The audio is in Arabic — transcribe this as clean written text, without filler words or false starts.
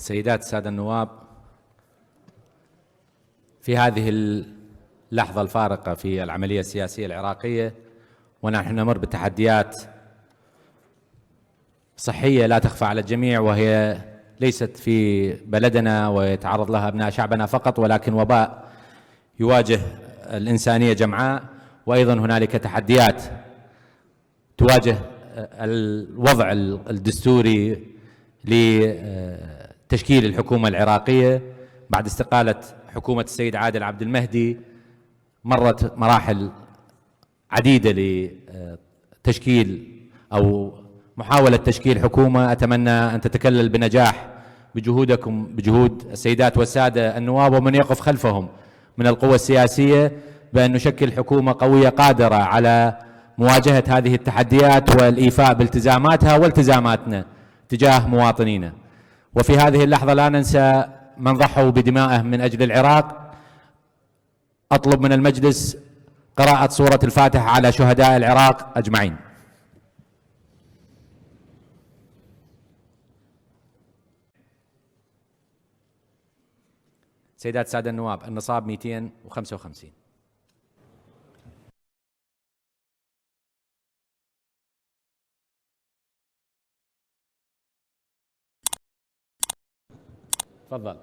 سيدات السادة النواب، في هذه اللحظة الفارقة في العملية السياسية العراقية ونحن نمر بتحديات صحية لا تخفى على الجميع، وهي ليست في بلدنا ويتعرض لها أبناء شعبنا فقط، ولكن وباء يواجه الإنسانية جمعاء. وأيضا هنالك تحديات تواجه الوضع الدستوري لتشكيل الحكومة العراقية بعد استقالة حكومة السيد عادل عبد المهدي. مرت مراحل عديدة لتشكيل أو محاولة تشكيل حكومة. أتمنى أن تتكلل بنجاح بجهودكم، بجهود السيدات والسادة النواب ومن يقف خلفهم من القوى السياسية، بأن نشكل حكومة قوية قادرة على مواجهة هذه التحديات والإيفاء بالتزاماتها والتزاماتنا تجاه مواطنينا. وفي هذه اللحظة لا ننسى من ضحوا بدمائه من أجل العراق. أطلب من المجلس قراءة سورة الفاتحة على شهداء العراق أجمعين. سيدات السادة النواب، النصاب 255. تفضل.